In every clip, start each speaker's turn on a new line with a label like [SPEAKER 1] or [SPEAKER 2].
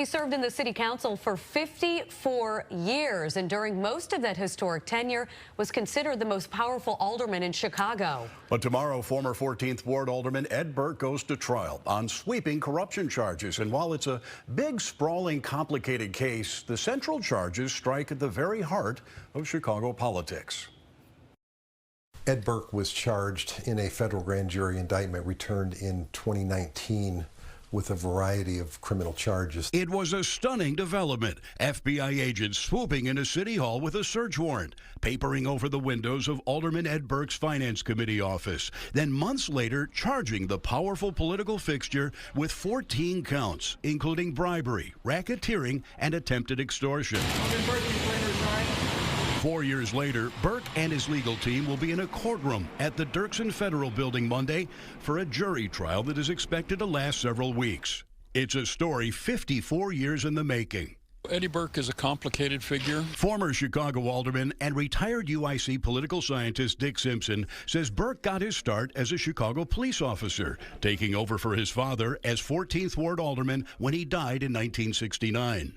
[SPEAKER 1] He served in the city council for 54 years, and during most of that historic tenure was considered the most powerful alderman in Chicago.
[SPEAKER 2] But tomorrow, former 14th Ward Alderman Ed Burke goes to trial on sweeping corruption charges. And while it's a big, sprawling, complicated case, the central charges strike at the very heart of Chicago politics.
[SPEAKER 3] Ed Burke was charged in a federal grand jury indictment returned in 2019 with a variety of criminal charges.
[SPEAKER 2] It was a stunning development. FBI agents swooping into City Hall with a search warrant, papering over the windows of Alderman Ed Burke's Finance Committee office. Then months later, charging the powerful political fixture with 14 counts, including bribery, racketeering, and attempted extortion. 4 years later, Burke and his legal team will be in a courtroom at the Dirksen Federal Building Monday for a jury trial that is expected to last several weeks. It's a story 54 years in the making.
[SPEAKER 4] Eddie Burke is a complicated figure.
[SPEAKER 2] Former Chicago alderman and retired UIC political scientist Dick Simpson says Burke got his start as a Chicago police officer, taking over for his father as 14th Ward alderman when he died in 1969.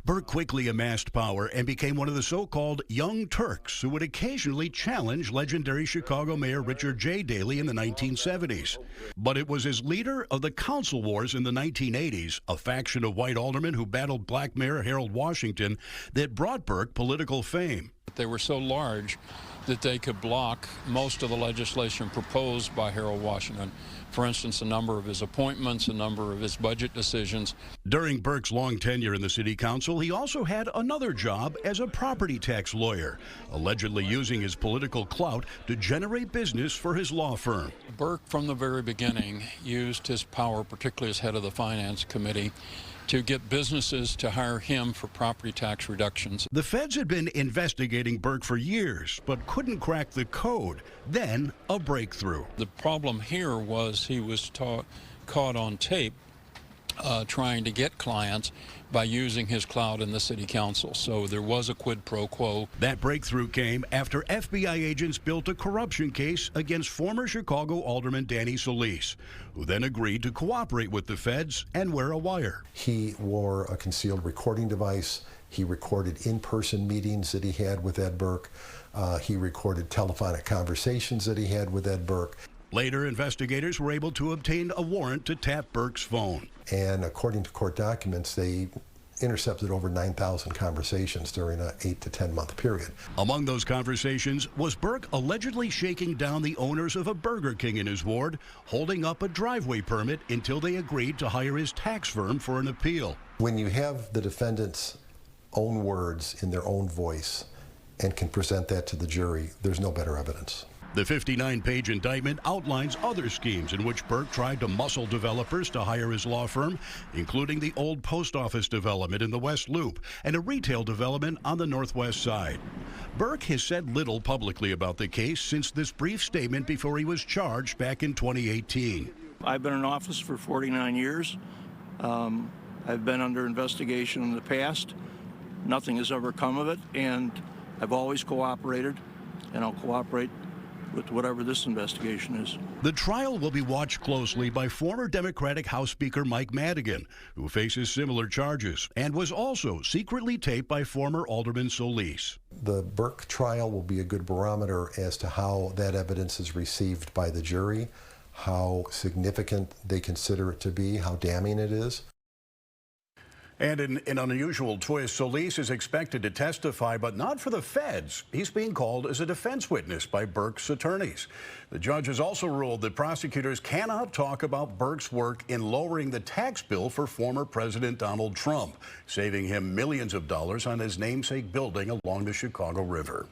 [SPEAKER 2] Burke quickly amassed power and became one of the so-called Young Turks who would occasionally challenge legendary Chicago Mayor Richard J. Daley in the 1970s. But it was as leader of the council wars in the 1980s, a faction of white aldermen who battled black Mayor Harold Washington, that brought Burke political fame.
[SPEAKER 4] They were so large that they could block most of the legislation proposed by Harold Washington. For instance, a number of his appointments, a number of his budget decisions.
[SPEAKER 2] During Burke's long tenure in the city council, he also had another job as a property tax lawyer, allegedly using his political clout to generate business for his law firm.
[SPEAKER 4] Burke, from the very beginning, used his power, particularly as head of the Finance Committee, to get businesses to hire him for property tax reductions.
[SPEAKER 2] The feds had been investigating Burke for years, but couldn't crack the code. Then a breakthrough.
[SPEAKER 4] The problem here was he was caught on tape trying to get clients by using his clout in the city council. So there was a quid pro quo.
[SPEAKER 2] That breakthrough came after FBI agents built a corruption case against former Chicago Alderman Danny Solis, who then agreed to cooperate with the feds and wear a wire.
[SPEAKER 3] He wore a concealed recording device. He recorded in-person meetings that he had with Ed Burke. He recorded telephonic conversations that he had with Ed Burke.
[SPEAKER 2] Later, investigators were able to obtain a warrant to tap Burke's phone.
[SPEAKER 3] And according to court documents, they intercepted over 9,000 conversations during an 8 to 10 month period.
[SPEAKER 2] Among those conversations was Burke allegedly shaking down the owners of a Burger King in his ward, holding up a driveway permit until they agreed to hire his tax firm for an appeal.
[SPEAKER 3] When you have the defendant's own words in their own voice and can present that to the jury, there's no better evidence.
[SPEAKER 2] The 59-page indictment outlines other schemes in which Burke tried to muscle developers to hire his law firm, including the old post office development in the West Loop and a retail development on the Northwest Side. Burke has said little publicly about the case since this brief statement before he was charged back in 2018.
[SPEAKER 5] I've been in office for 49 years. I've been under investigation in the past. Nothing has ever come of it, and I've always cooperated, and I'll cooperate with whatever this investigation is.
[SPEAKER 2] The trial will be watched closely by former Democratic House Speaker Mike Madigan, who faces similar charges and was also secretly taped by former Alderman Solis.
[SPEAKER 3] The Burke trial will be a good barometer as to how that evidence is received by the jury, how significant they consider it to be, how damning it is.
[SPEAKER 2] And in an unusual twist, Solis is expected to testify, but not for the feds. He's being called as a defense witness by Burke's attorneys. The judge has also ruled that prosecutors cannot talk about Burke's work in lowering the tax bill for former President Donald Trump, saving him millions of dollars on his namesake building along the Chicago River.